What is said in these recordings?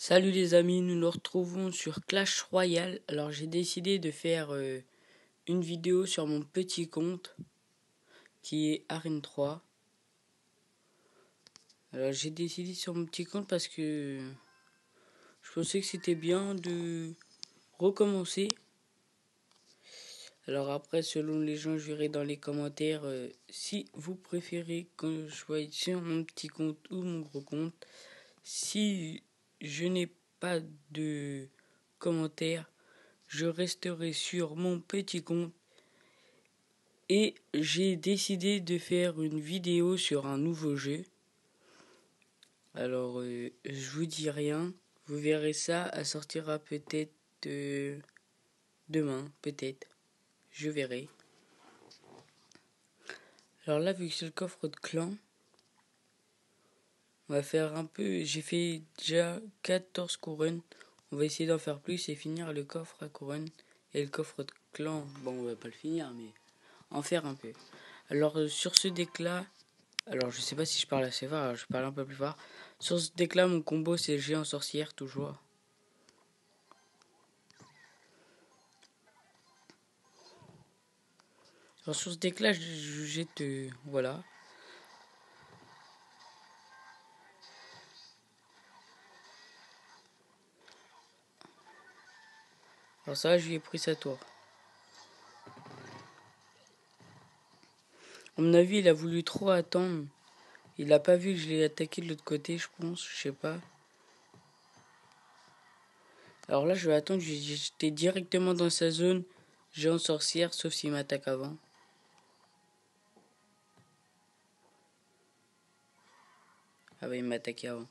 Salut les amis, nous nous retrouvons sur Clash Royale. Alors j'ai décidé de faire une vidéo sur mon petit compte qui est Arène 3. Alors j'ai décidé sur mon petit compte parce que je pensais que c'était bien de recommencer. Alors après, selon les gens, je verrai dans les commentaires si vous préférez que je sois sur mon petit compte ou mon gros compte. Si je n'ai pas de commentaires, je resterai sur mon petit compte. Et j'ai décidé de faire une vidéo sur un nouveau jeu. Alors, je vous dis rien. Vous verrez ça, elle sortira peut-être demain, peut-être. Je verrai. Alors là, vu que c'est le coffre de clan, on va faire un peu... J'ai fait déjà 14 couronnes. On va essayer d'en faire plus et finir le coffre à couronne. Et le coffre de clan, bon, on va pas le finir, mais en faire un peu. Alors, sur ce deck-là, alors je sais pas si je parle assez fort, je parle un peu plus fort. Sur ce deck-là, mon combo c'est géant sorcière toujours. Alors sur ce deck-là, je jette... voilà. Alors ça, je lui ai pris sa tour. À mon avis, il a voulu trop attendre. Il a pas vu que je l'ai attaqué de l'autre côté, je pense, je sais pas. Alors là, je vais attendre, j'étais directement dans sa zone géant sorcière, sauf s'il m'attaque avant. Ah bah il m'a attaqué avant.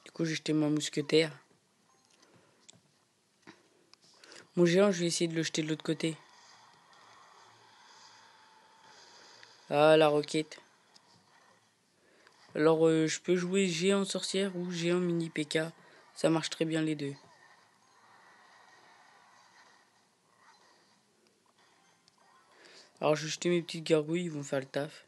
Du coup, j'ai jeté mon mousquetaire. Mon géant, je vais essayer de le jeter de l'autre côté. Ah, la roquette. Alors, je peux jouer géant sorcière ou géant mini PK. Ça marche très bien les deux. Alors, je vais jeter mes petites gargouilles, ils vont faire le taf.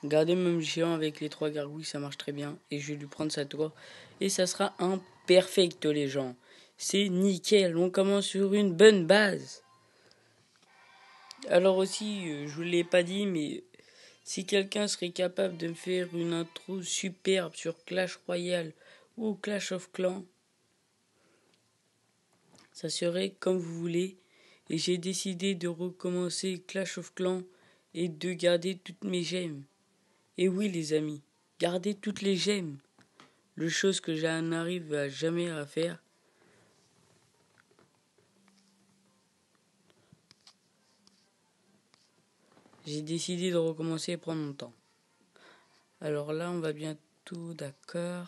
Gardez même géant avec les 3 gargouilles, ça marche très bien. Et je vais lui prendre sa tour. Et ça sera un perfect, les gens. C'est nickel, on commence sur une bonne base. Alors aussi, je vous l'ai pas dit, mais si quelqu'un serait capable de me faire une intro superbe sur Clash Royale ou Clash of Clans, ça serait comme vous voulez. Et j'ai décidé de recommencer Clash of Clans et de garder toutes mes gemmes. Et oui les amis, gardez toutes les gemmes. Le chose que je n'arrive à jamais à faire. J'ai décidé de recommencer et prendre mon temps. Alors là on va bientôt d'accord.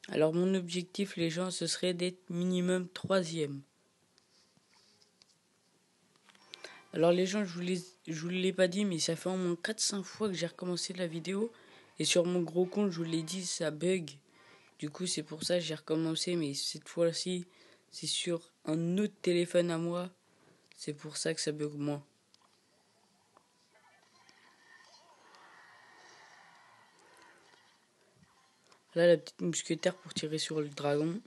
Alors mon objectif les gens ce serait d'être minimum 3e. Alors les gens je vous l'ai pas dit mais ça fait au moins 4-5 fois que j'ai recommencé la vidéo. Et sur mon gros compte je vous l'ai dit ça bug. Du coup c'est pour ça que j'ai recommencé mais cette fois-ci c'est sur un autre téléphone à moi. C'est pour ça que ça bug moins. Là la petite mousquetaire pour tirer sur le dragon.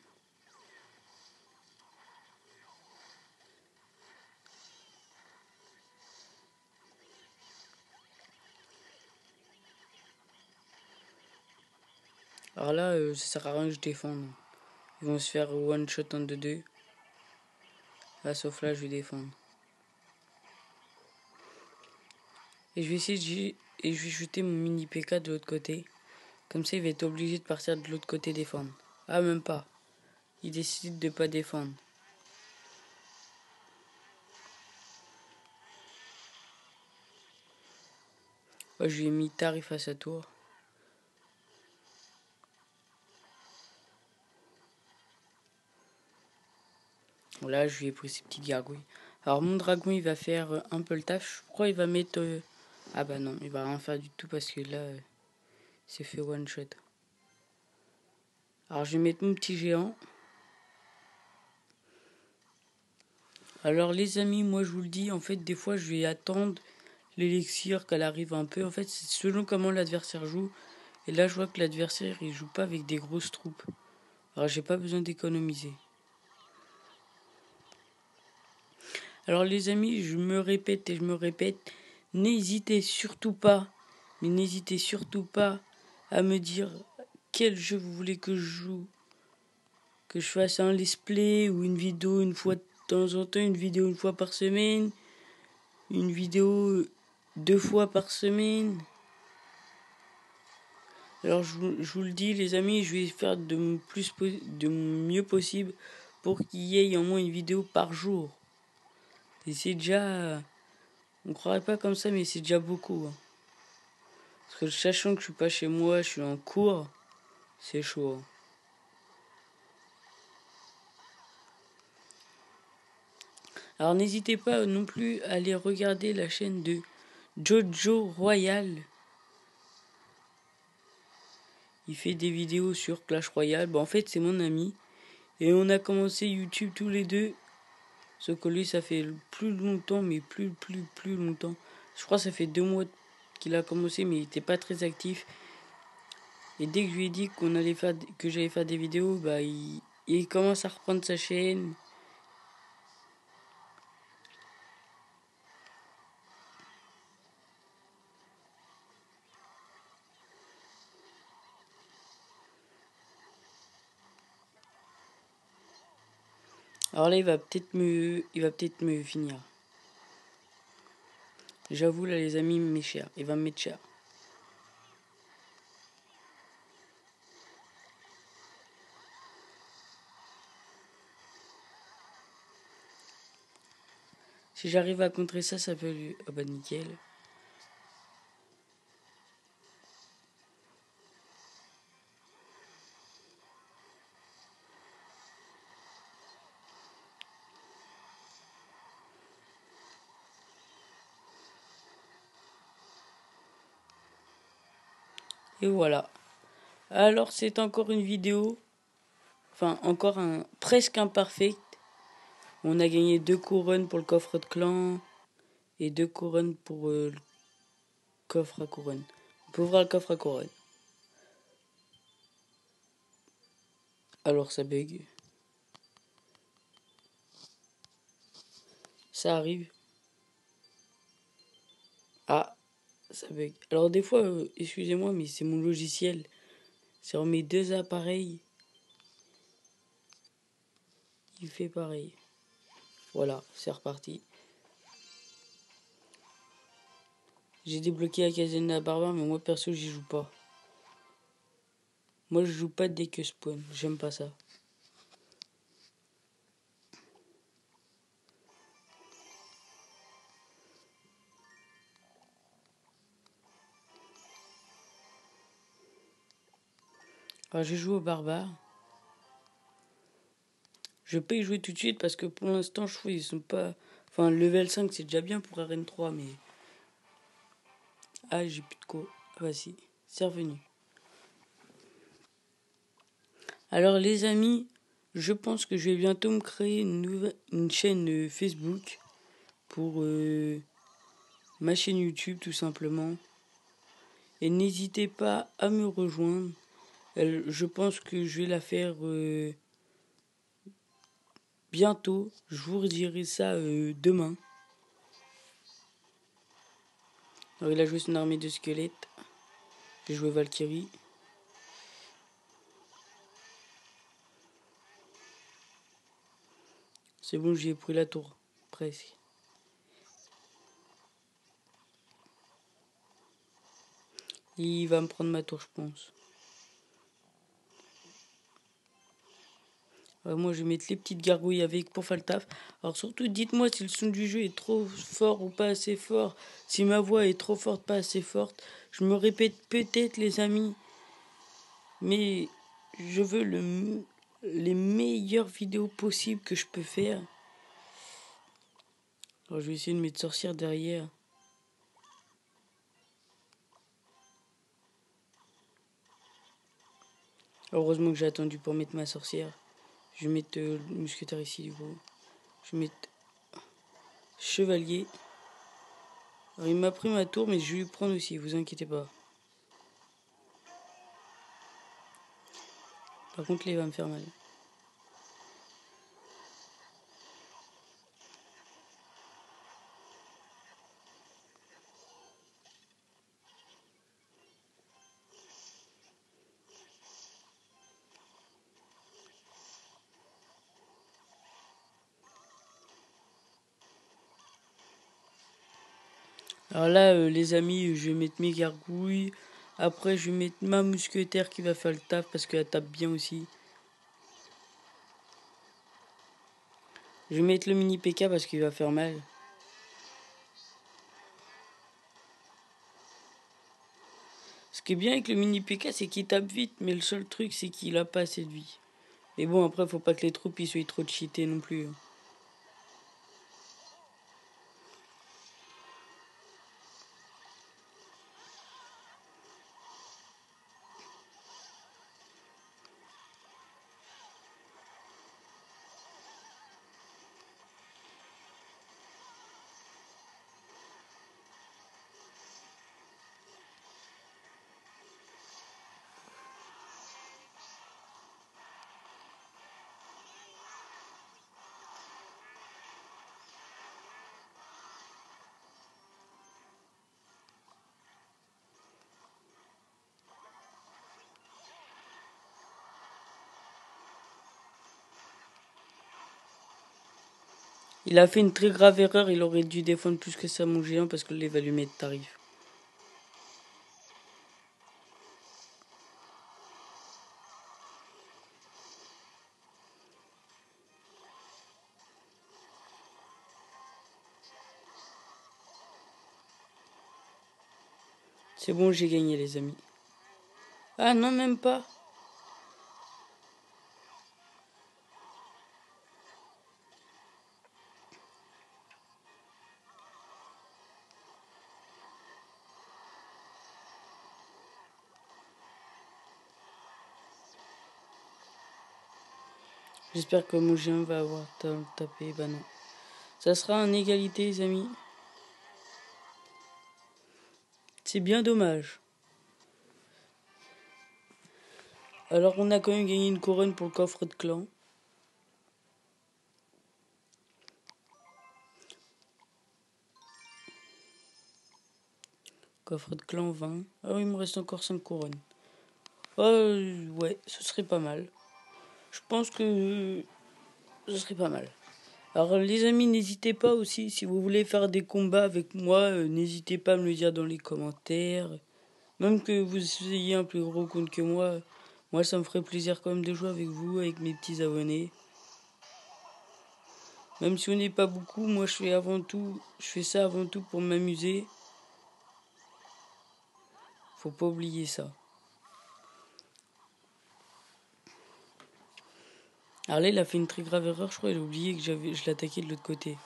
Alors là ça sert à rien que je défende. Ils vont se faire one shot en 2-2. Là sauf là je vais défendre. Et je vais essayer et je vais jeter mon mini PK de l'autre côté. Comme ça il va être obligé de partir de l'autre côté défendre. Ah même pas. Il décide de pas défendre. Ouais, je lui ai mis tarif à sa tour. Là je lui ai pris ses petites gargouilles. Alors mon dragon il va faire un peu le taf. Je crois il va mettre... Ah bah non, il va rien faire du tout parce que là c'est fait one shot. Alors je vais mettre mon petit géant. Alors les amis, moi je vous le dis, en fait des fois je vais attendre l'élixir qu'elle arrive un peu. En fait c'est selon comment l'adversaire joue. Et là je vois que l'adversaire il joue pas avec des grosses troupes. Alors j'ai pas besoin d'économiser. Alors les amis, je me répète et je me répète, n'hésitez surtout pas, mais n'hésitez surtout pas à me dire quel jeu vous voulez que je joue. Que je fasse un let's play ou une vidéo une fois de temps en temps, une vidéo une fois par semaine, une vidéo 2 fois par semaine. Alors je vous le dis les amis, je vais faire de mon mieux possible pour qu'il y ait au moins une vidéo par jour. Et c'est déjà... On croirait pas comme ça mais c'est déjà beaucoup. Hein. Parce que sachant que je suis pas chez moi, je suis en cours, c'est chaud. Hein. Alors n'hésitez pas non plus à aller regarder la chaîne de Jojo Royal. Il fait des vidéos sur Clash Royale. Bon, en fait, c'est mon ami. Et on a commencé YouTube tous les deux. Sauf que lui, ça fait plus longtemps, mais plus longtemps. Je crois que ça fait 2 mois qu'il a commencé, mais il n'était pas très actif. Et dès que je lui ai dit que j'allais faire des vidéos, bah, il commence à reprendre sa chaîne. Alors là, il va peut-être me finir. J'avoue, là, les amis, il me met cher. Il va me mettre cher. Si j'arrive à contrer ça, ça peut lui... Ah bah nickel. Et voilà. Alors c'est encore une vidéo. Enfin, encore un presque imparfait. On a gagné 2 couronnes pour le coffre de clan. Et 2 couronnes pour le coffre à couronne. On peut ouvrir le coffre à couronne. Alors ça bug. Ça arrive. Ah, ça bug. Alors des fois, excusez-moi, mais c'est mon logiciel. Sur mes 2 appareils, il fait pareil. Voilà, c'est reparti. J'ai débloqué la caserne barbare, mais moi perso, j'y joue pas. Moi, je joue pas dès que spawn. J'aime pas ça. Alors, je joue au barbare. Je vais pas y jouer tout de suite parce que pour l'instant, je trouve ils sont pas... Enfin, level 5, c'est déjà bien pour Arène 3, mais... Ah, j'ai plus de quoi. Ah, bah si, c'est revenu. Alors, les amis, je pense que je vais bientôt me créer une chaîne Facebook pour ma chaîne YouTube, tout simplement. Et n'hésitez pas à me rejoindre. Je pense que je vais la faire bientôt. Je vous redirai ça demain. Alors, il a joué son armée de squelettes. J'ai joué Valkyrie. C'est bon, j'ai pris la tour. Presque. Il va me prendre ma tour, je pense. Moi, je vais mettre les petites gargouilles avec pour faire le taf. Alors surtout, dites-moi si le son du jeu est trop fort ou pas assez fort. Si ma voix est trop forte, pas assez forte. Je me répète peut-être, les amis. Mais je veux les meilleures vidéos possibles que je peux faire. Alors, je vais essayer de mettre sorcière derrière. Heureusement que j'ai attendu pour mettre ma sorcière. Je vais mettre le mousquetaire ici du coup. Je vais mettre chevalier. Alors il m'a pris ma tour mais je vais lui prendre aussi, vous inquiétez pas. Par contre là il va me faire mal. Alors là les amis, je vais mettre mes gargouilles. Après je vais mettre ma mousquetaire qui va faire le taf parce qu'elle tape bien aussi. Je vais mettre le mini PK parce qu'il va faire mal. Ce qui est bien avec le mini PK c'est qu'il tape vite, mais le seul truc c'est qu'il a pas assez de vie. Mais bon après faut pas que les troupes ils soient trop cheatés non plus. Il a fait une très grave erreur, il aurait dû défendre plus que ça mon géant parce que là il va lui mettre tarif. C'est bon, j'ai gagné les amis. Ah non, même pas. J'espère que mon géant va avoir tapé. Bah non. Ça sera en égalité les amis. C'est bien dommage. Alors on a quand même gagné une couronne pour le coffre de clan. Coffre de clan 20. Ah oui, il me reste encore 5 couronnes. Ouais, ce serait pas mal. Je pense que ce serait pas mal. Alors les amis, n'hésitez pas aussi, si vous voulez faire des combats avec moi, n'hésitez pas à me le dire dans les commentaires. Même que vous ayez un plus gros compte que moi ça me ferait plaisir quand même de jouer avec vous, avec mes petits abonnés. Même si on n'est pas beaucoup, moi je fais ça avant tout pour m'amuser. Faut pas oublier ça. Alors là, il a fait une très grave erreur, je crois, il a oublié que je l'attaquais de l'autre côté. Du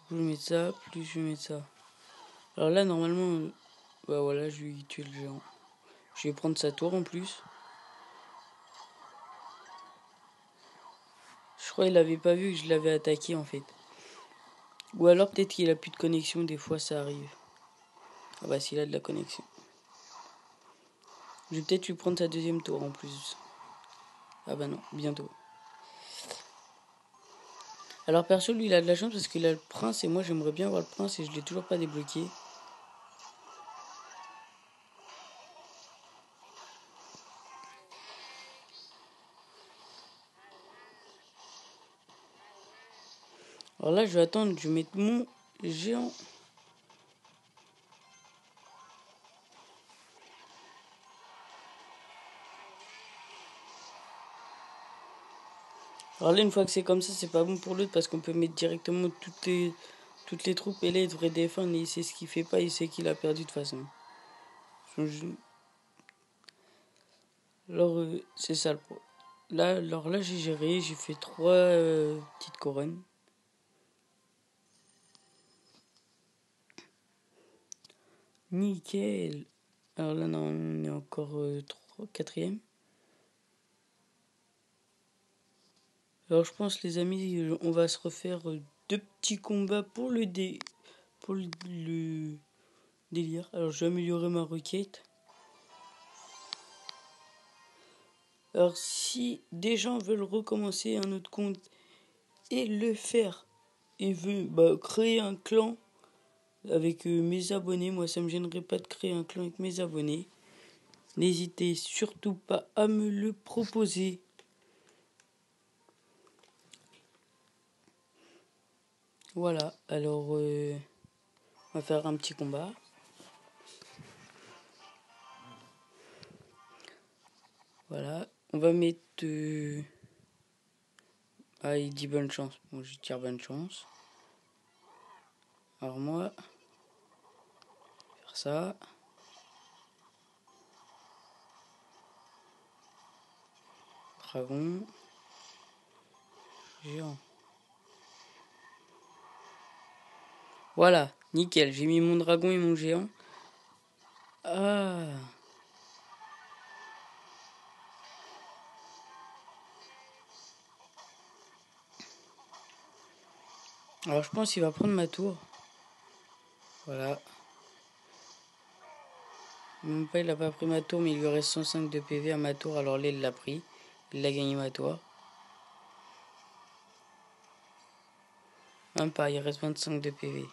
coup, je vais mettre ça, plus je vais mettre ça. Alors là, normalement, bah voilà, je vais tuer le géant. Je vais prendre sa tour en plus. Je crois qu'il avait pas vu que je l'avais attaqué en fait. Ou alors peut-être qu'il a plus de connexion, des fois ça arrive. Ah bah s'il a de la connexion. Je vais peut-être lui prendre sa deuxième tour en plus. Ah bah non, bientôt. Alors perso, lui il a de la chance parce qu'il a le prince et moi j'aimerais bien avoir le prince et je l'ai toujours pas débloqué. Alors là je vais attendre, je vais mettre mon géant. Alors là une fois que c'est comme ça, c'est pas bon pour l'autre parce qu'on peut mettre directement toutes les troupes et là il devrait défendre et il sait ce qu'il fait pas, il sait qu'il a perdu de toute façon. Alors c'est ça le pro. Alors là j'ai géré, j'ai fait 3 petites couronnes. Nickel. Alors là, non, on est encore 4ème. Alors je pense, les amis, on va se refaire 2 petits combats pour le délire. Alors je vais améliorer ma requête. Alors si des gens veulent recommencer un autre compte et le faire et veulent créer un clan avec mes abonnés, moi ça me gênerait pas de créer un clan avec mes abonnés. N'hésitez surtout pas à me le proposer. Voilà, alors on va faire un petit combat. Voilà, on va mettre... Ah, il dit bonne chance. Bon, je tire bonne chance. Alors moi, faire ça. Dragon. Géant. Voilà, nickel. J'ai mis mon dragon et mon géant. Ah. Alors je pense qu'il va prendre ma tour. Voilà. Même pas, il a pas pris ma tour, mais il lui reste 105 de PV à ma tour. Alors là, il l'a pris. Il a gagné ma tour. Même pas, il reste 25 de PV.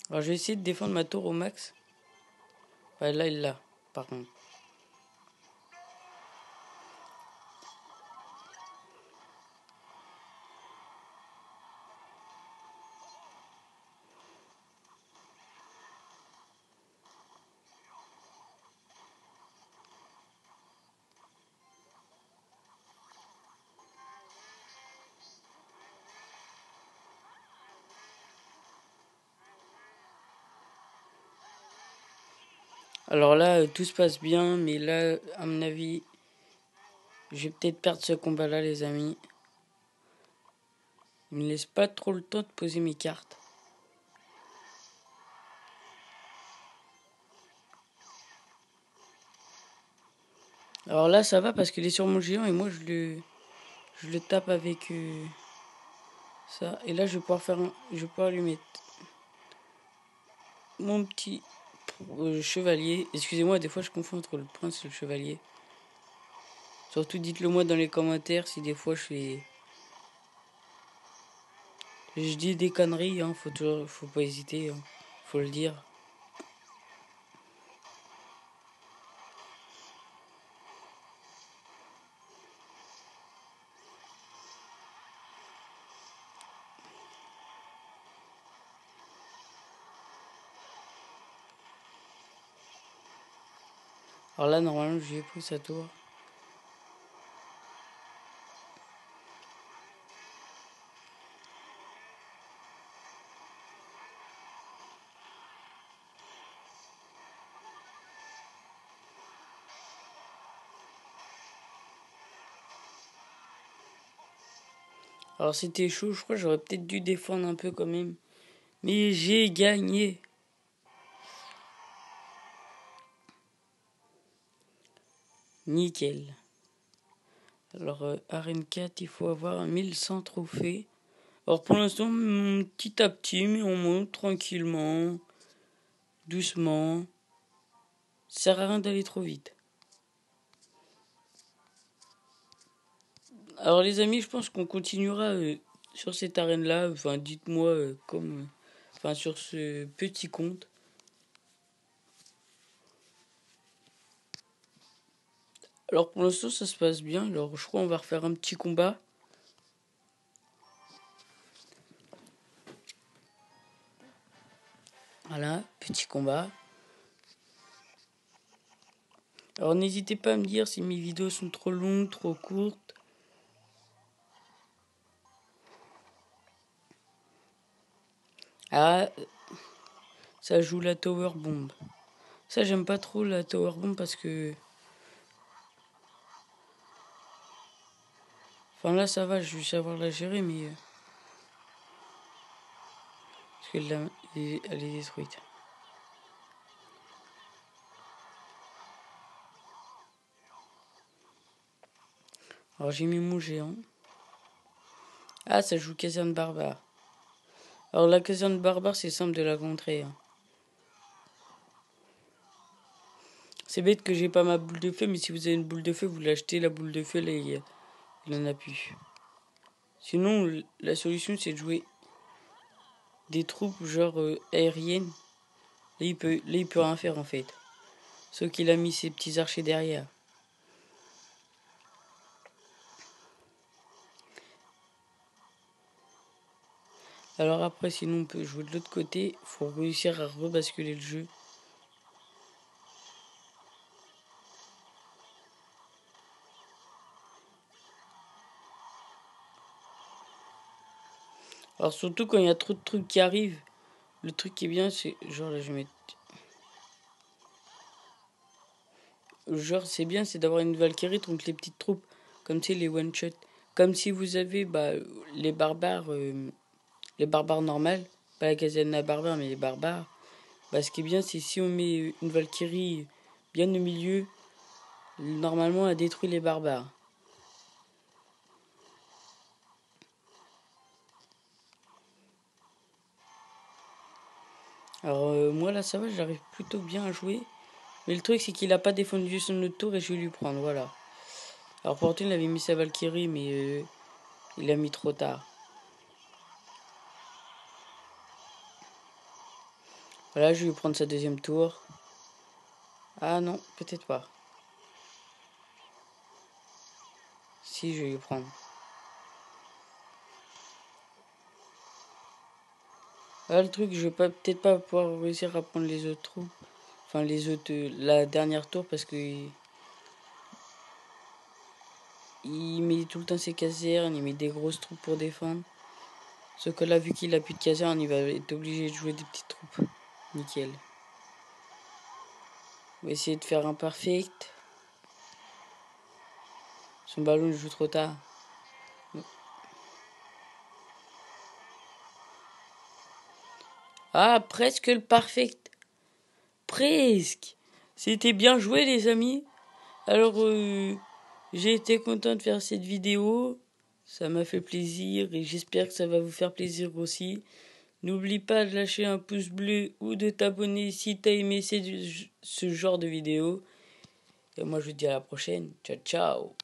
Alors je vais essayer de défendre ma tour au max. Ouais, là, il l'a, par contre. Alors là, tout se passe bien, mais là, à mon avis, je vais peut-être perdre ce combat-là, les amis. Il me laisse pas trop le temps de poser mes cartes. Alors là, ça va parce qu'il est sur mon géant et moi, je le tape avec ça. Et là, je vais pouvoir je vais pouvoir lui mettre mon petit chevalier. Excusez-moi, des fois, je confonds entre le prince et le chevalier. Surtout, dites-le moi dans les commentaires si des fois je dis des conneries, hein, faut pas hésiter, hein, faut le dire. Alors là, normalement, j'ai pris sa tour. Alors c'était chaud, je crois que j'aurais peut-être dû défendre un peu quand même. Mais j'ai gagné. Nickel. Alors, Arène 4, il faut avoir 1100 trophées. Alors pour l'instant, petit à petit, mais on monte tranquillement, doucement. Ça sert à rien d'aller trop vite. Alors les amis, je pense qu'on continuera sur cette arène-là. Enfin, dites-moi enfin, sur ce petit compte. Alors pour l'instant, ça se passe bien. Alors je crois qu'on va refaire un petit combat. Voilà, petit combat. Alors n'hésitez pas à me dire si mes vidéos sont trop longues, trop courtes. Ah, ça joue la Tower Bomb. Ça, j'aime pas trop la Tower Bomb parce que... Enfin là, ça va, je vais savoir la gérer, mais... que elle est détruite. Alors j'ai mis mon géant. Ah, ça joue caserne barbare. Alors la caserne barbare, c'est simple de la contrer. Hein. C'est bête que j'ai pas ma boule de feu, mais si vous avez une boule de feu, vous l'achetez, la boule de feu, là, il en a plus. Sinon, la solution, c'est de jouer des troupes genre aériennes. Là, il peut rien faire, en fait. Sauf qu'il a mis ses petits archers derrière. Alors après, sinon, on peut jouer de l'autre côté. Faut réussir à rebasculer le jeu. Alors surtout quand il y a trop de trucs qui arrivent. Le truc qui est bien, c'est... Genre là, je vais mettre... Genre, c'est bien, c'est d'avoir une Valkyrie contre les petites troupes. Comme tu sais, les one-shot. Comme si vous avez les barbares... les barbares normales. Pas la caserne barbare, mais les barbares. Bah, ce qui est bien, c'est si on met une Valkyrie bien au milieu, normalement, elle détruit les barbares. Alors, moi, là, ça va, j'arrive plutôt bien à jouer. Mais le truc, c'est qu'il a pas défendu son autre tour et je vais lui prendre, voilà. Alors, pourtant, il avait mis sa Valkyrie, mais il a mis trop tard. Voilà, je vais lui prendre sa deuxième tour. Ah non, peut-être pas. Si, je vais lui prendre. Là, le truc, je vais peut-être pas pouvoir réussir à prendre les autres trous. Enfin, les autres... la dernière tour, parce que... Il met tout le temps ses casernes, il met des grosses troupes pour défendre. Sauf que là, vu qu'il a plus de casernes, il va être obligé de jouer des petites troupes. Nickel. On va essayer de faire un perfect. Son ballon il joue trop tard. Ah, presque le perfect. Presque. C'était bien joué, les amis. Alors, j'ai été content de faire cette vidéo. Ça m'a fait plaisir et j'espère que ça va vous faire plaisir aussi. N'oublie pas de lâcher un pouce bleu ou de t'abonner si t'as aimé ce genre de vidéo. Et moi, je vous dis à la prochaine. Ciao, ciao.